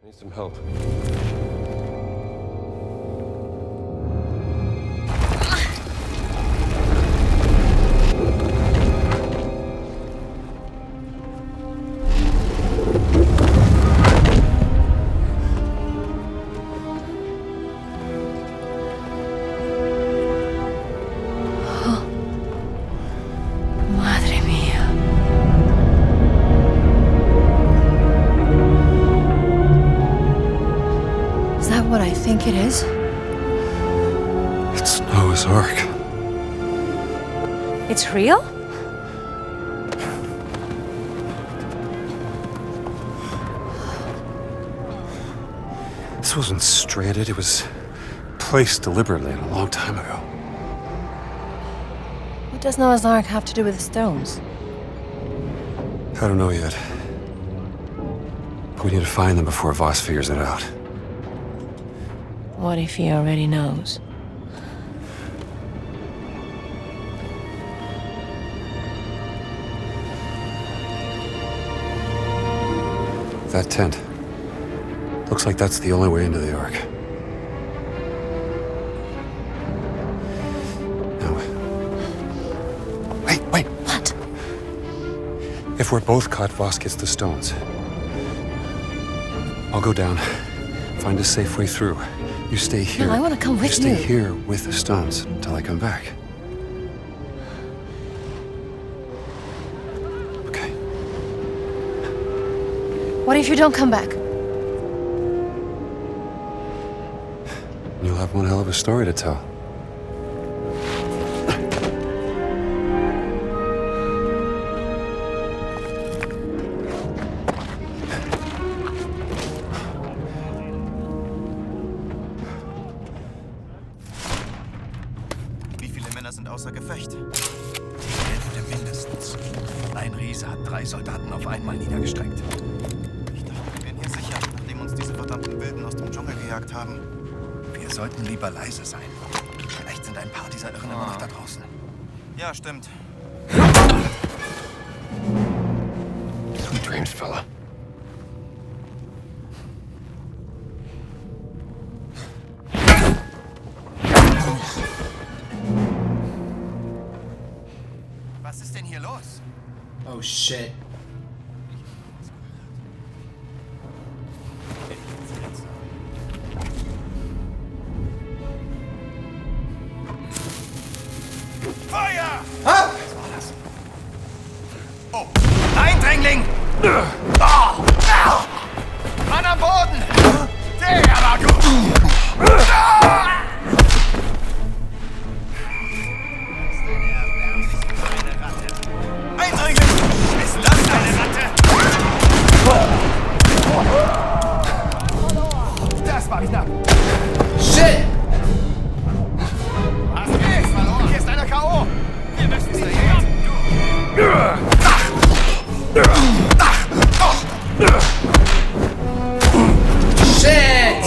Need some help. Madre mía. Is that what I think it is? It's Noah's Ark. It's real? This wasn't stranded, it was placed deliberately a long time ago. What does Noah's Ark have to do with the stones? I don't know yet. But we need to find them before Voss figures it out. What if he already knows? That tent. Looks like that's the only way into the Ark. Now, wait. What? If we're both caught, Voss gets the stones. I'll go down, find a safe way through. You stay here. No, I want to come with you. You stay here with the stones until I come back. Okay. What if you don't come back? You'll have one hell of a story to tell. Wie viele Männer sind außer Gefecht? Die Hälfte mindestens. Ein Riese hat 3 Soldaten auf einmal niedergestreckt. Ich dachte, wir wären hier sicher, nachdem uns diese verdammten Wilden aus dem Dschungel gejagt haben. Wir sollten lieber leise sein. Vielleicht sind ein paar dieser Irren immer noch da draußen. Ja, stimmt. Sweet dreams, fella. Was ist denn hier los? Oh shit. Feuer! Ah! Was war das? Oh, Eindringling! Oh. Mann am Boden! Der war gut! Eindringling! Ist das eine Ratte? Das war knapp! Shit! Hast du nichts verloren? Hier ist einer K.O. Wir müssen sie hier. Shit!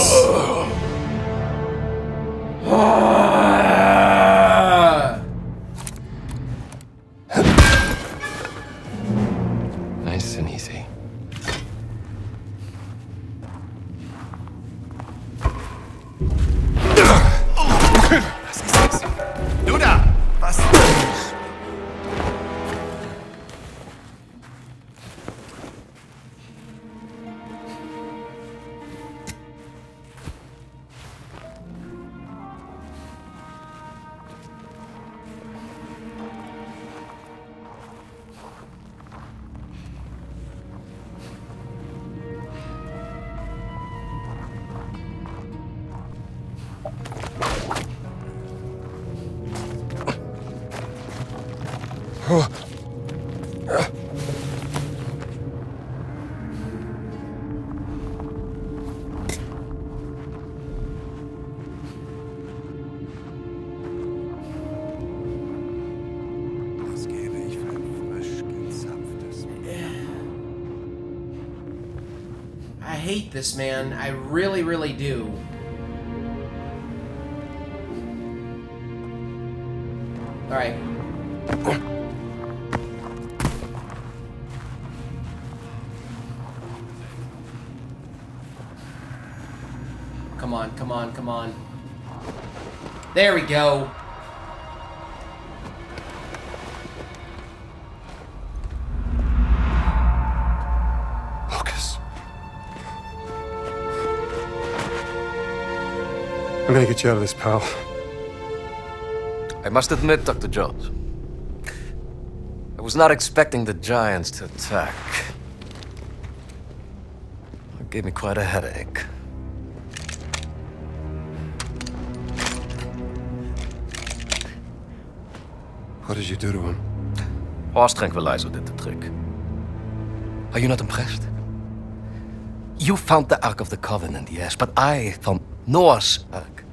Nice and easy. Was ist das? Du da! Was? Das gebe ich für ein frisch gezapftes. I hate this, man. I really, really do. Alright. come on, come on, come on. There we go. Lucas. I'm gonna get you out of this, pal. I must admit, Dr. Jones, I was not expecting the Giants to attack. It gave me quite a headache. What did you do to him? Horse tranquilizer did the trick. Are you not impressed? You found the Ark of the Covenant, yes, but I found Noah's Ark.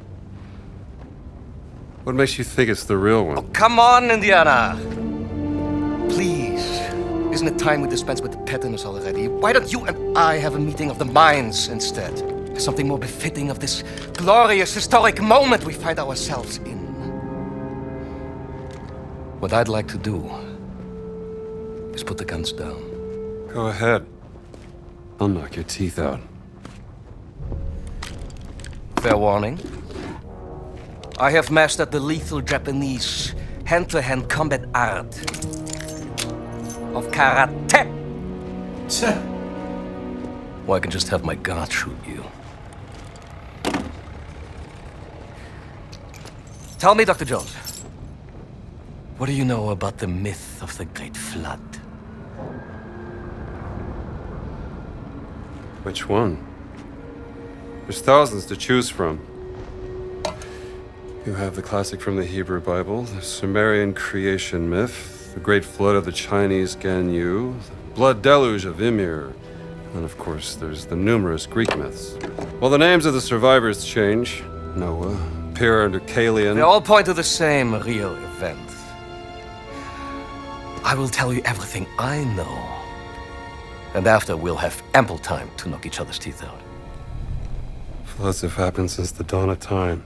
What makes you think it's the real one? Oh, come on, Indiana! Please. Isn't it time we dispense with the pettiness already? Why don't you and I have a meeting of the minds instead? Something more befitting of this glorious, historic moment we find ourselves in. What I'd like to do is put the guns down. Go ahead. I'll knock your teeth out. Fair warning. I have mastered the lethal Japanese hand-to-hand combat art of karate. Or I can just have my guard shoot you. Tell me, Dr. Jones, what do you know about the myth of the Great Flood? Which one? There's thousands to choose from. You have the classic from the Hebrew Bible, the Sumerian creation myth, the Great Flood of the Chinese Ganyu, the Blood Deluge of Ymir, and of course there's the numerous Greek myths. Well, the names of the survivors change. Noah, Pyrrha and Deucalion. They all point to the same real event. I will tell you everything I know. And after, we'll have ample time to knock each other's teeth out. Floods have happened since the dawn of time.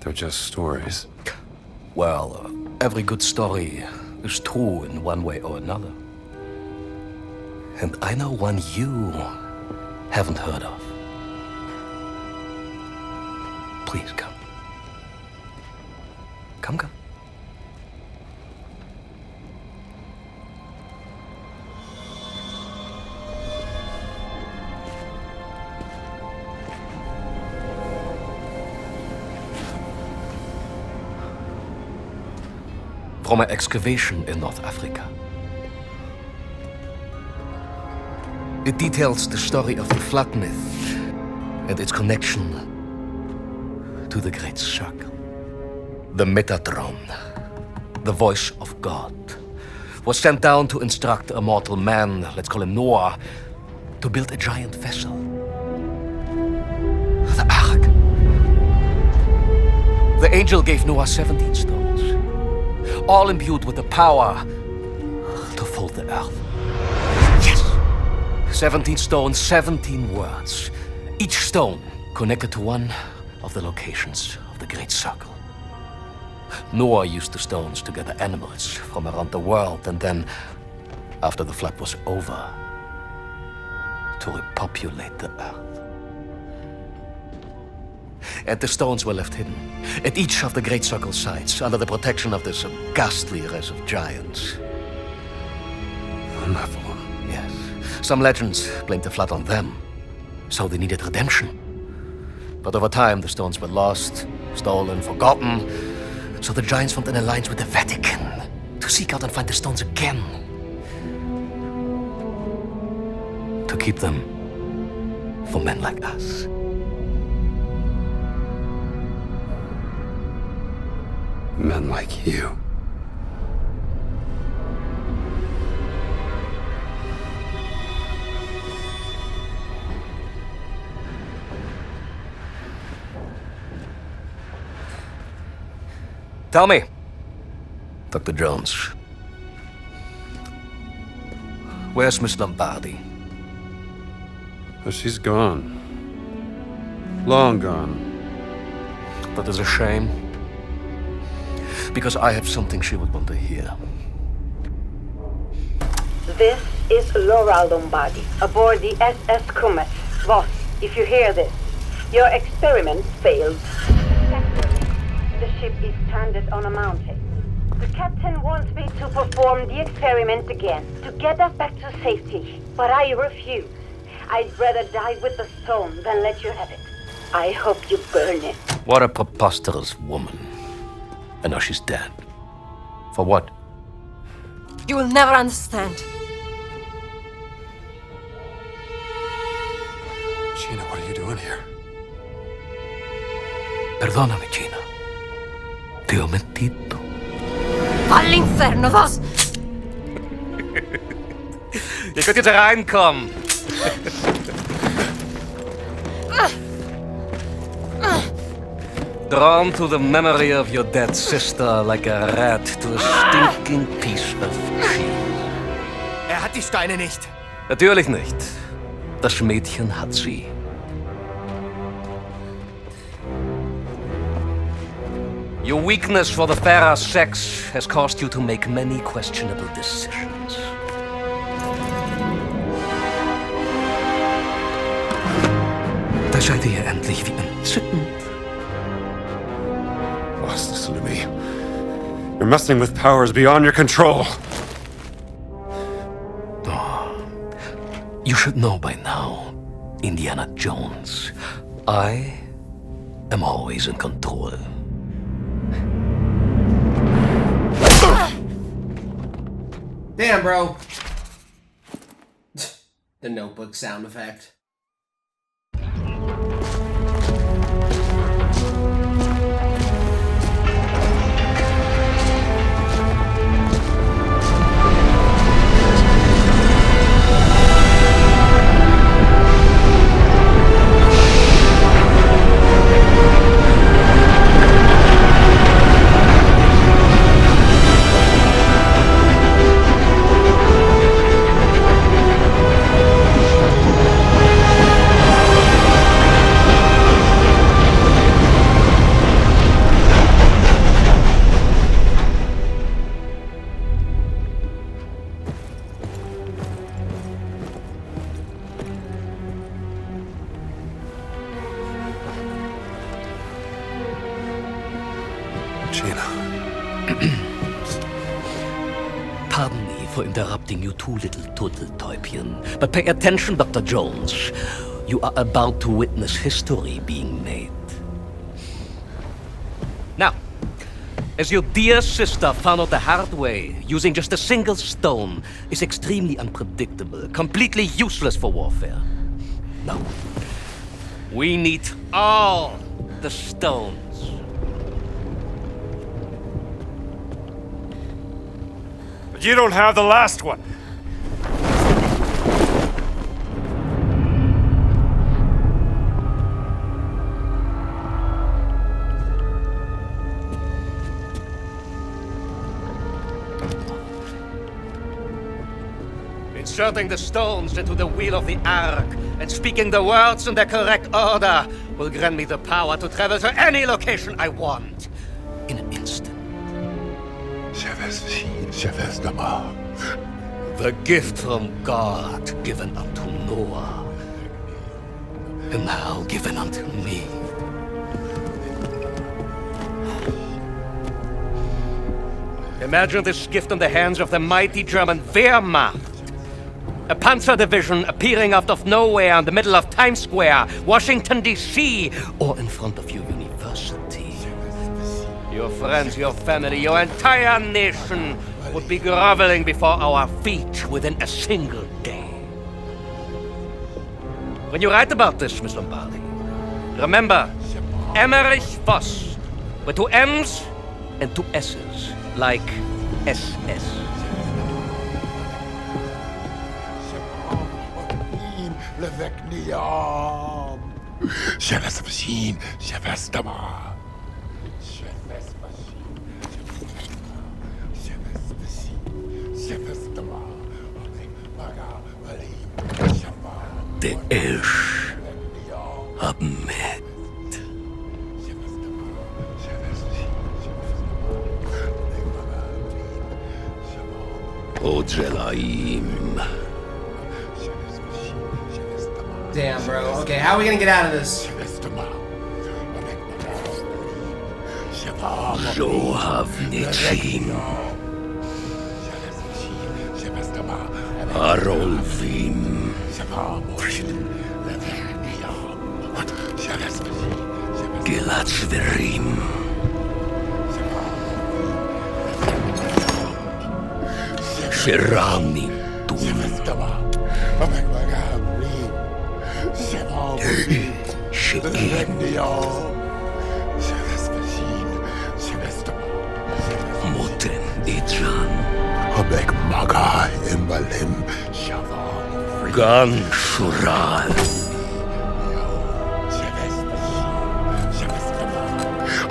They're just stories. Well, every good story is true in one way or another. And I know one you haven't heard of. Please come. Come. From an excavation in North Africa. It details the story of the flood myth and its connection to the Great Circle. The Metatron, the voice of God, was sent down to instruct a mortal man, let's call him Noah, to build a giant vessel. The Ark. The angel gave Noah 17 stones, all imbued with the power to fold the earth. Yes! 17 stones, 17 words. Each stone connected to one of the locations of the Great Circle. Noah used the stones to gather animals from around the world, and then, after the flood was over, to repopulate the earth. And the stones were left hidden at each of the Great Circle sites under the protection of this ghastly race of giants. Nephilim. Yes. Some legends blamed the flood on them, so they needed redemption. But over time, the stones were lost, stolen, forgotten, so the giants formed an alliance with the Vatican to seek out and find the stones again. To keep them for men like us. Men like you. Tell me, Dr. Jones, where's Miss Lombardi? Oh, she's gone. Long gone. That is a shame, because I have something she would want to hear. This is Laura Lombardi, aboard the SS Comet. Voss if you hear this, your experiment failed. The ship is stranded on a mountain. The captain wants me to perform the experiment again, to get us back to safety. But I refuse. I'd rather die with the stone than let you have it. I hope you burn it. What a preposterous woman. And now she's dead. For what? You will never understand. Gina, what are you doing here? Perdóname, Gina. Te ho mentito. All'inferno, vos! Ihr könnt jetzt reinkommen. Drawn to the memory of your dead sister like a rat to a stinking piece of cheese. Hat die Steine nicht. Natürlich nicht. Das Mädchen hat sie. Your weakness for the fairer sex has caused you to make many questionable decisions. Da seid ihr endlich wie entzückend. Boss, listen to me. You're messing with powers beyond your control. You should know by now, Indiana Jones. I am always in control. Damn, bro. The Notebook sound effect. Pardon me for interrupting you two little turtle-täubchen, but pay attention, Dr. Jones. You are about to witness history being made. Now, as your dear sister found out the hard way, using just a single stone is extremely unpredictable, completely useless for warfare. No. We need all the stones. But you don't have the last one. Inserting the stones into the wheel of the Ark and speaking the words in their correct order will grant me the power to travel to any location I want in an instant. The gift from God given unto Noah, and now given unto me. Imagine this gift in the hands of the mighty German Wehrmacht. A panzer division appearing out of nowhere in the middle of Times Square, Washington, D.C., or in front of your university. Your friends, your family, your entire nation would be groveling before our feet within a single day. When you write about this, Miss Lombardi, remember Emmerich Voss with two M's and two S's, like SS. Det ish Ahmed. Ojelaim. Damn, bro. Okay, how are we gonna get out of this? Arolvim. Gilatzverim. Shirani Tum. Moten Idran. Abek Maga Imbalim Shava. Gan Shural.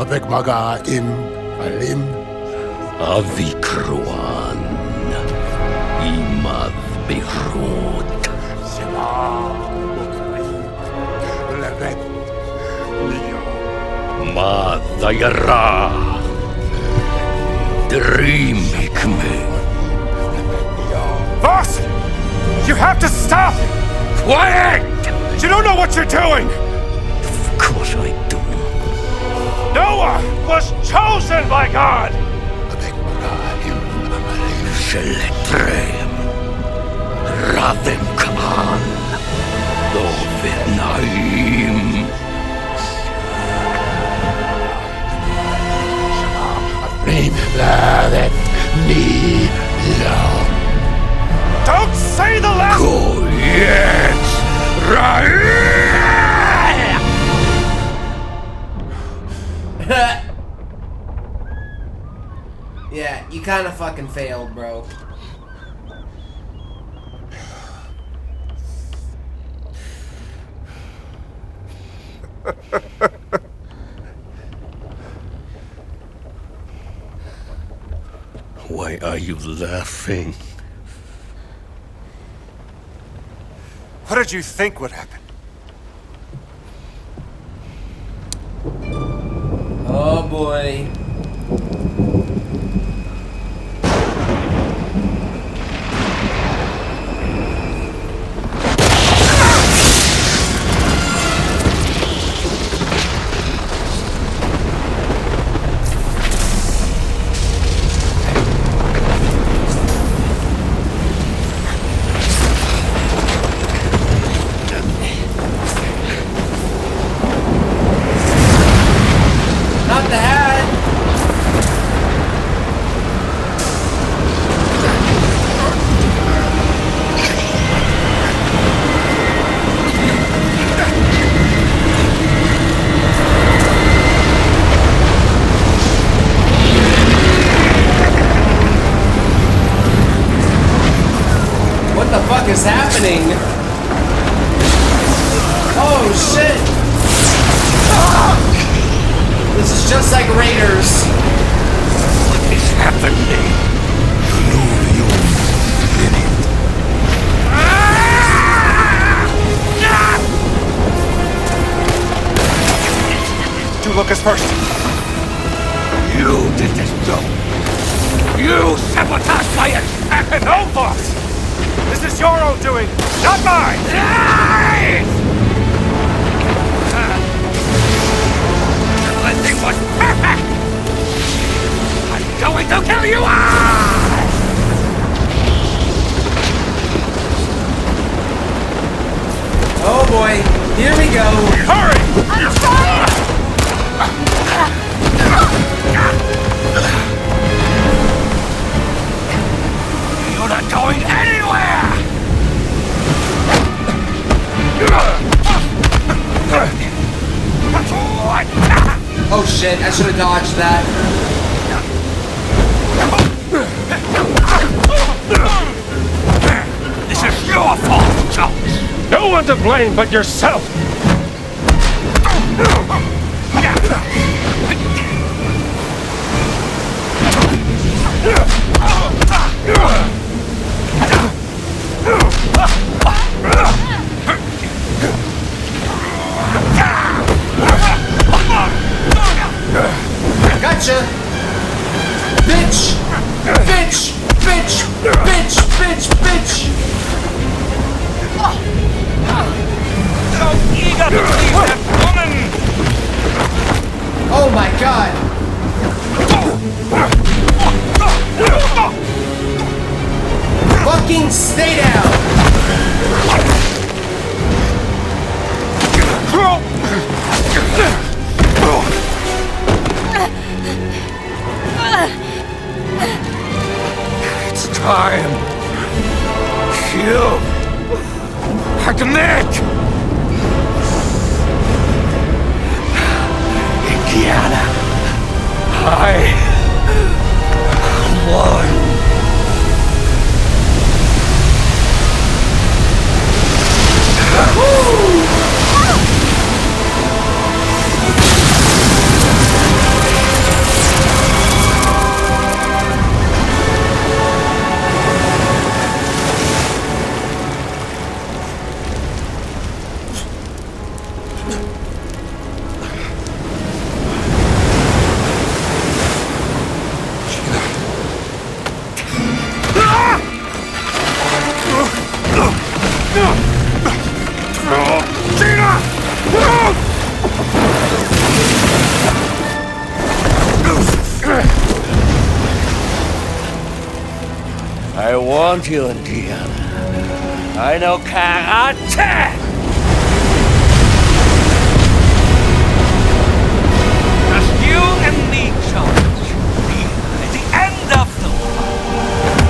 Abek Maga Imbalim Avikruan. Imad Behrod. Levet Madayara. Dream Hikme. Boss! You have to stop! Quiet! You don't know what you're doing! Of course I do. Noah was chosen by God! Abek Maga Imbalim Sheletrem. Ravem Khan. Dovet Naim. Levet Ni Lo. Don't say the last... Goyet Rael. Yeah, you kind of fucking failed, bro. Why are you laughing? What did you think would happen? Oh boy. Not the hat! What the fuck is happening? Oh shit! This is just like Raiders. What is happening? Do Lucas first. You did this job. You sabotaged my attack. No, boss! This is your own doing, not mine! Lies! Everything was perfect! I'm going to kill you all! Oh boy, here we go. Hurry! You're not going anywhere! Oh shit, I should have dodged that. This is your fault, Jones! No one to blame but yourself! Gotcha! Bitch! Bitch! Bitch! Bitch! Bitch! Bitch! my god! Fucking stay down! It's time. You admit. Indiana, I won. I warned you, Indiana. I know karate! Just you and me, Jones. At the end of the war.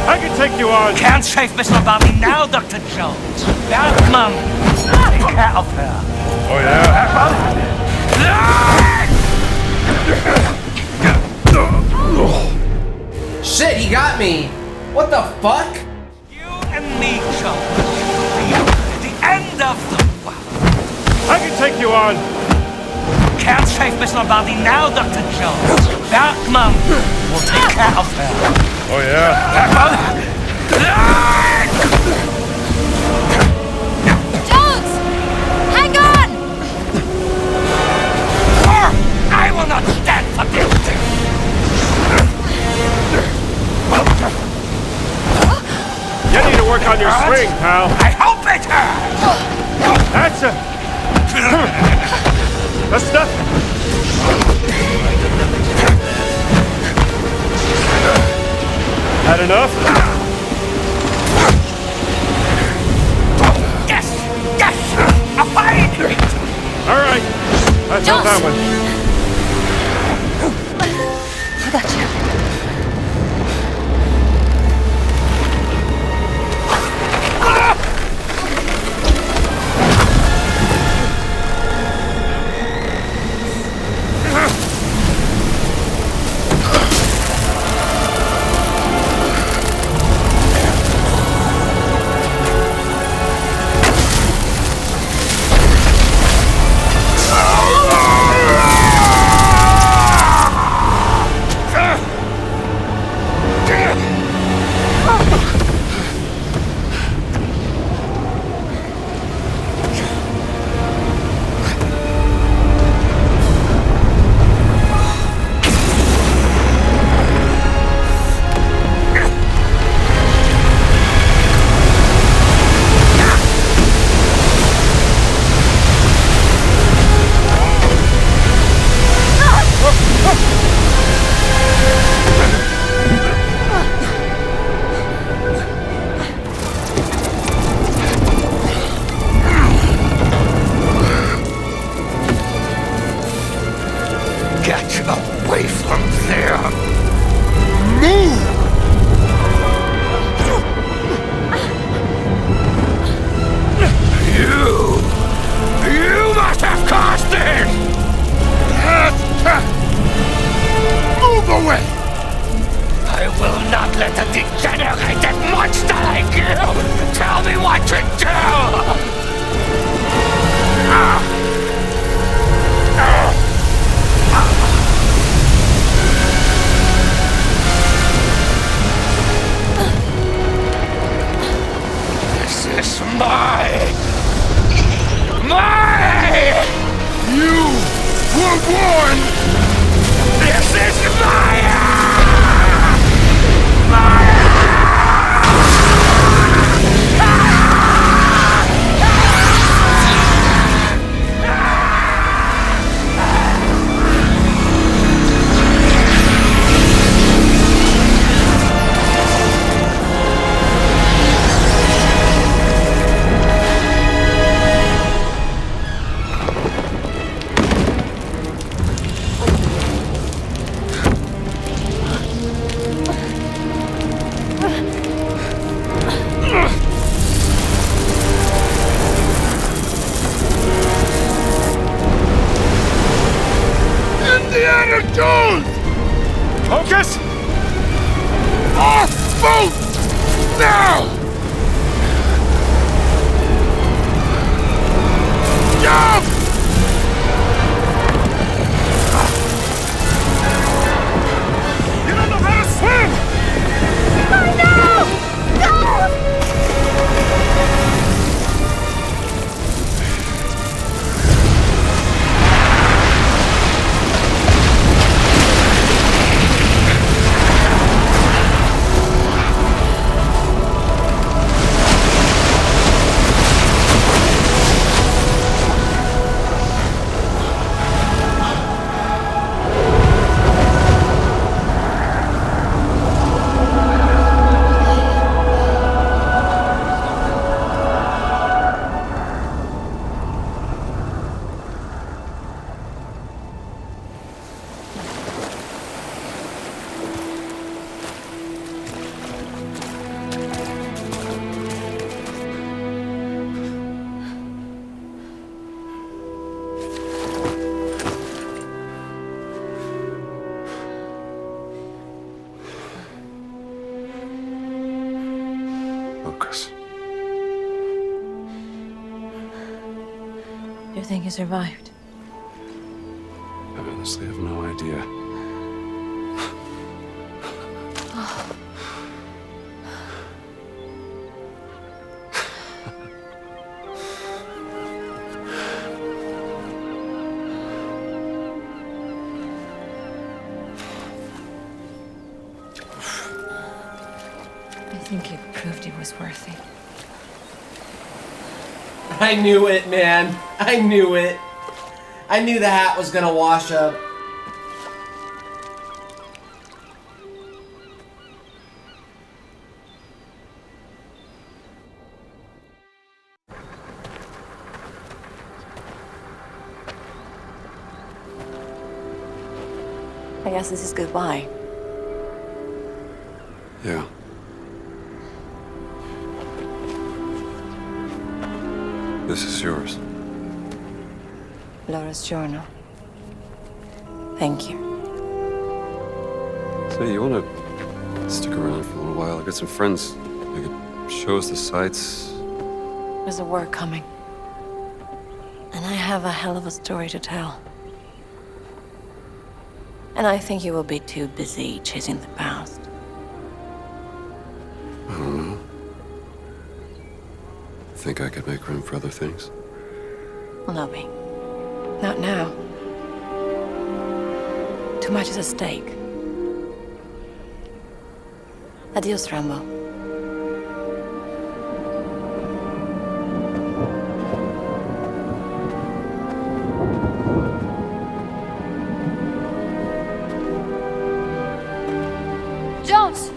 I can take you on. Can't save Miss Lombardi now, Dr. Jones. Bergman, take care of her. Oh, yeah? Shit, he got me! What the fuck? You and me, Jones. At the end of the war. I can take you on. Can't save Miss Lombardi now, Dr. Jones. Bergman will take care of her. Oh, yeah? Jones! Hang on! Or I will not stand for this. You need to work on your swing, pal. I hope it hurts. That's it. That's nothing. Had enough? Yes! Yes! A fight! All right. I felt that one. I got you. Get away from there! Move! You must have caused this! Move away! I will not let a degenerated monster like you tell me what to do! This is my... You were warned! This is my... Indiana Jones! Focus! Off boat! Now! Jump! You don't know how to swim! Focus. You think you survived? I honestly have no idea. I think you proved it was worth it. I knew it, man. I knew it. I knew the hat was gonna wash up. I guess this is goodbye. Yeah. This is yours. Laura's journal. Thank you. Say, you want to stick around for a little while? I got some friends. They could show us the sights. There's a war coming. And I have a hell of a story to tell. And I think you will be too busy chasing the past. I don't know. Think I could make room for other things? No, me. Not now. Too much is at stake. Adios, Rambo. Jones!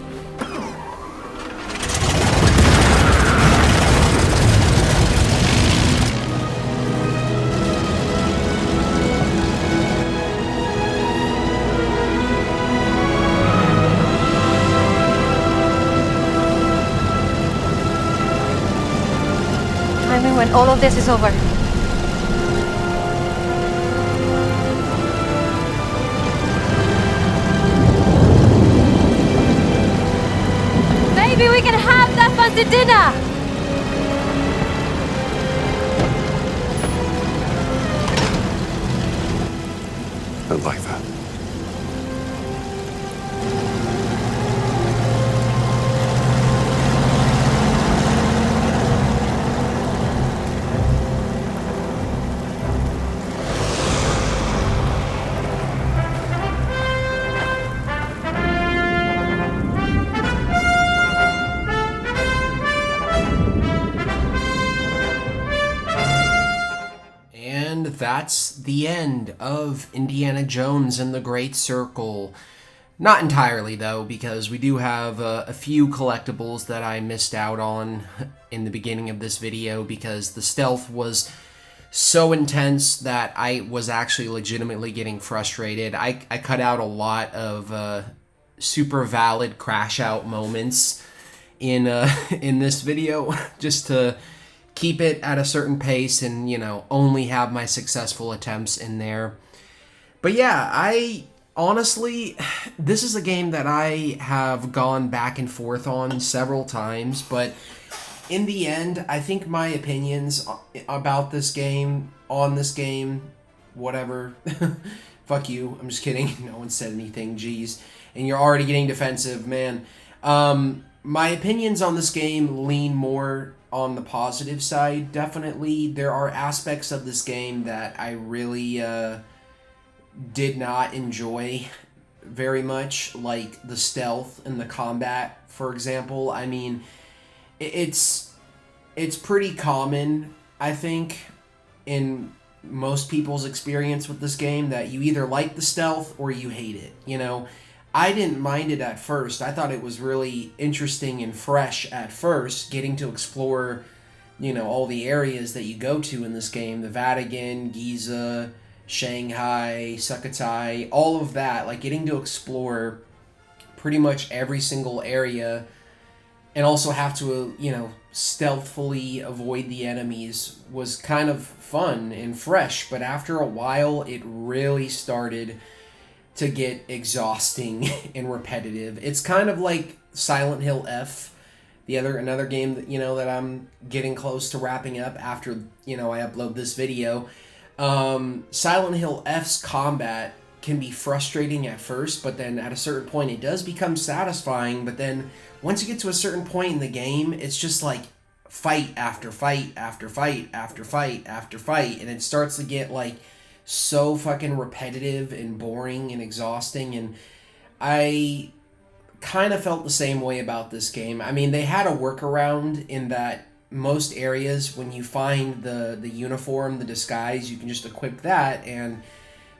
I mean, when all of this is over. Maybe we can have that fancy dinner! I'd like that. And that's the end of Indiana Jones and the Great Circle. Not entirely, though, because we do have a few collectibles that I missed out on in the beginning of this video because the stealth was so intense that I was actually legitimately getting frustrated. I cut out a lot of super valid crash out moments in this video just to keep it at a certain pace and, you know, only have my successful attempts in there. But yeah, I Honestly, this is a game that I have gone back and forth on several times, but in the end, I think my opinions about this game, on this game, whatever, fuck you, I'm just kidding, no one said anything, jeez, and you're already getting defensive, man. My opinions on this game lean more on the positive side, definitely. There are aspects of this game that I really did not enjoy very much, like the stealth and the combat, for example. I mean, it's pretty common, I think, in most people's experience with this game that you either like the stealth or you hate it, you know. I didn't mind it at first. I thought it was really interesting and fresh at first, getting to explore, you know, all the areas that you go to in this game, the Vatican, Giza, Shanghai, Sukhothai, all of that, like getting to explore pretty much every single area and also have to, you know, stealthily avoid the enemies was kind of fun and fresh, but after a while it really started to get exhausting and repetitive. It's kind of like Silent Hill F, another game that, you know, that I'm getting close to wrapping up after, you know, I upload this video. Silent Hill F's combat can be frustrating at first, but then at a certain point it does become satisfying, but then once you get to a certain point in the game, it's just like fight after fight after fight after fight after fight, and it starts to get like so fucking repetitive and boring and exhausting, and I kind of felt the same way about this game. I mean, they had a workaround in that most areas, when you find the uniform, the disguise, you can just equip that and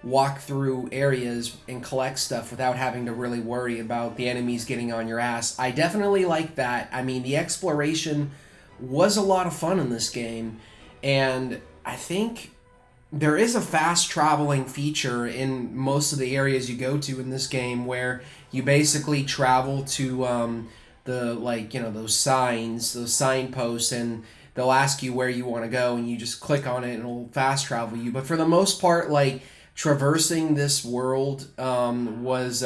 walk through areas and collect stuff without having to really worry about the enemies getting on your ass. I definitely like that. I mean, the exploration was a lot of fun in this game, and I think there is a fast traveling feature in most of the areas you go to in this game, where you basically travel to the, like, you know, those signs, those signposts, and they'll ask you where you want to go, and you just click on it and it'll fast travel you. But for the most part, like, traversing this world was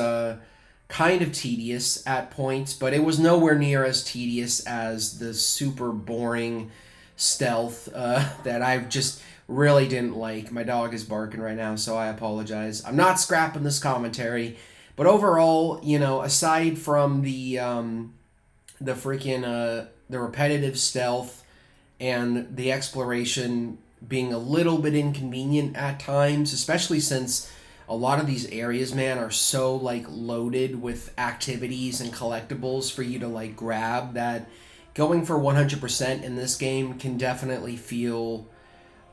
kind of tedious at points, but it was nowhere near as tedious as the super boring stealth that I just really didn't like. My dog is barking right now, so I apologize. I'm not scrapping this commentary, but overall, you know, aside from the repetitive stealth and the exploration being a little bit inconvenient at times, especially since a lot of these areas, man, are so like loaded with activities and collectibles for you to like grab, that going for 100% in this game can definitely feel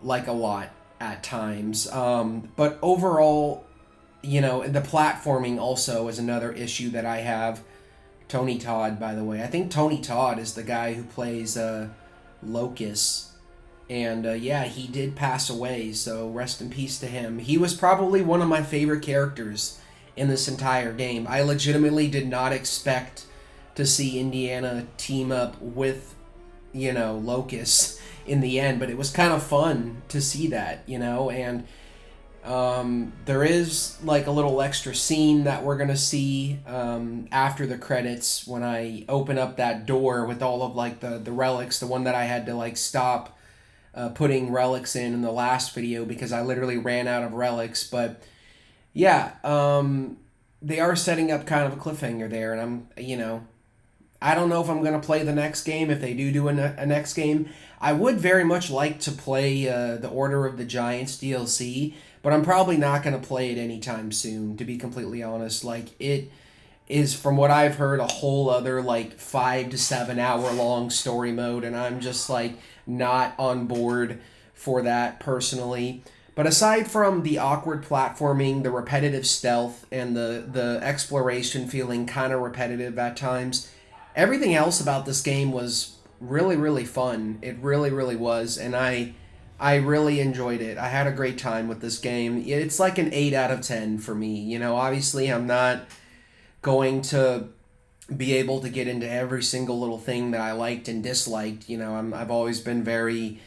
like a lot at times. But overall, you know, the platforming also is another issue that I have. Tony Todd, by the way. I think Tony Todd is the guy who plays Locust. And yeah, he did pass away, so rest in peace to him. He was probably one of my favorite characters in this entire game. I legitimately did not expect to see Indiana team up with, you know, Locust in the end, but it was kind of fun to see that, you know. And there is like a little extra scene that we're gonna see after the credits, when I open up that door with all of like the relics, the one that I had to like stop putting relics in the last video because I literally ran out of relics. But yeah, they are setting up kind of a cliffhanger there, and I'm, you know, I don't know if I'm going to play the next game, if they do a next game. I would very much like to play the Order of the Giants DLC, but I'm probably not going to play it anytime soon, to be completely honest. Like, it is, from what I've heard, a whole other, like, 5 to 7 hour long story mode, and I'm just, like, not on board for that personally. But aside from the awkward platforming, the repetitive stealth, and the exploration feeling kind of repetitive at times, everything else about this game was really, really fun. It really, really was, and I really enjoyed it. I had a great time with this game. It's like an 8 out of 10 for me. You know, obviously I'm not going to be able to get into every single little thing that I liked and disliked. You know, I've always been very,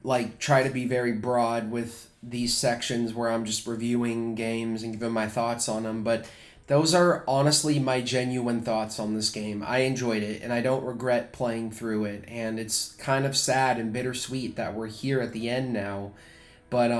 like try to be very broad with these sections where I'm just reviewing games and giving my thoughts on them, but those are honestly my genuine thoughts on this game. I enjoyed it, and I don't regret playing through it, and it's kind of sad and bittersweet that we're here at the end now. But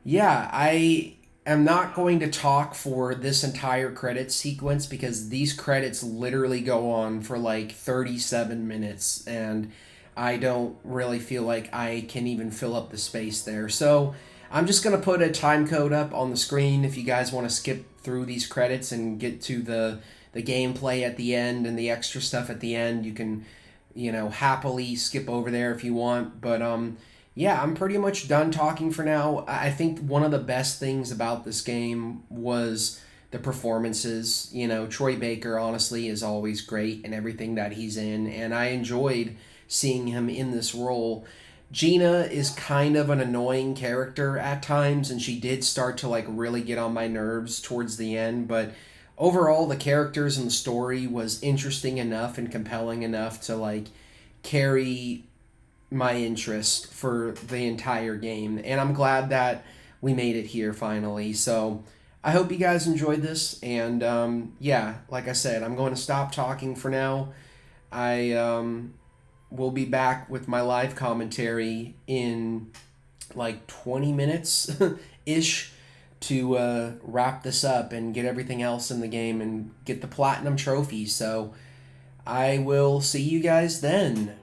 yeah, I am not going to talk for this entire credit sequence because these credits literally go on for like 37 minutes, and I don't really feel like I can even fill up the space there. So I'm just going to put a time code up on the screen if you guys want to skip through these credits and get to the gameplay at the end and the extra stuff at the end. You can, happily skip over there if you want. But yeah, I'm pretty much done talking for now. I think one of the best things about this game was the performances. Troy Baker honestly is always great in everything that he's in, and I enjoyed seeing him in this role. Gina is kind of an annoying character at times, and she did start to like really get on my nerves towards the end, but overall the characters and the story was interesting enough and compelling enough to like carry my interest for the entire game, and I'm glad that we made it here finally. So I hope you guys enjoyed this, and yeah, like I said, I'm going to stop talking for now. We'll be back with my live commentary in like 20 minutes ish to wrap this up and get everything else in the game and get the platinum trophy. So I will see you guys then.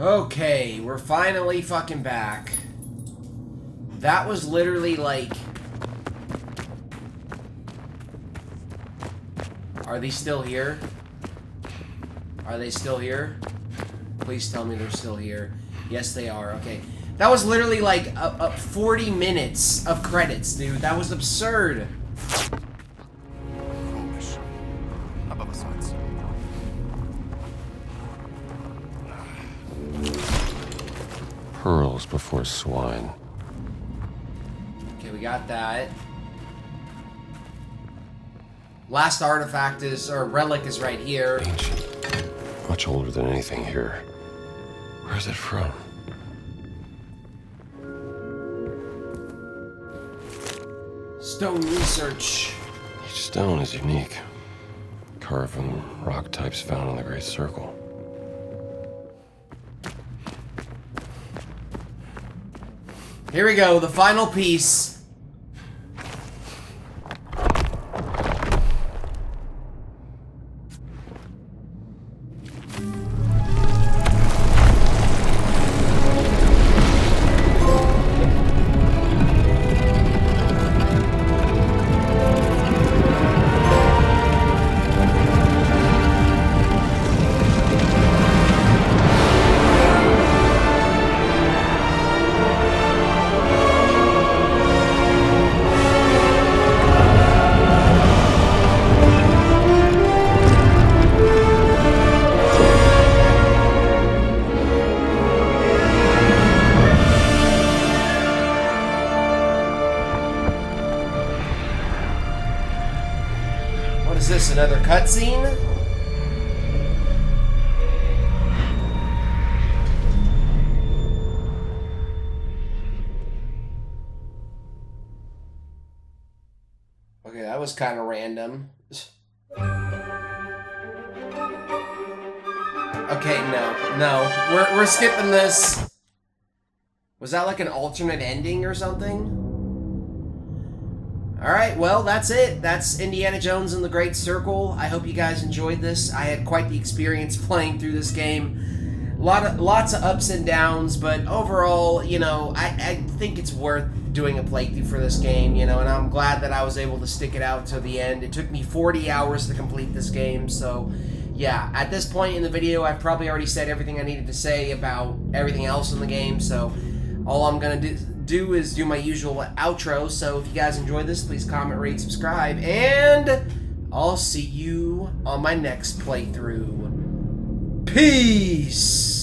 Okay, we're finally fucking back. That was literally like... Are they still here? Are they still here? Please tell me they're still here. Yes, they are. Okay. That was literally like 40 minutes of credits, dude. That was absurd. Komisch. Aber was soll's? Pearls before swine. Okay, we got that. Last artifact is, or relic is right here. Ancient. Much older than anything here. Where's it from? Stone research. Each stone is unique. Carved from rock types found in the Great Circle. Here we go, the final piece. Is this another cutscene? Okay, that was kind of random. Okay, no, we're skipping this. Was that like an alternate ending or something? Alright, well, that's it. That's Indiana Jones and the Great Circle. I hope you guys enjoyed this. I had quite the experience playing through this game. Lots of ups and downs, but overall, you know, I think it's worth doing a playthrough for this game, you know, and I'm glad that I was able to stick it out to the end. It took me 40 hours to complete this game, so yeah, at this point in the video, I've probably already said everything I needed to say about everything else in the game, so all I'm gonna do is do my usual outro. So if you guys enjoyed this, please comment, rate, subscribe, and I'll see you on my next playthrough. Peace!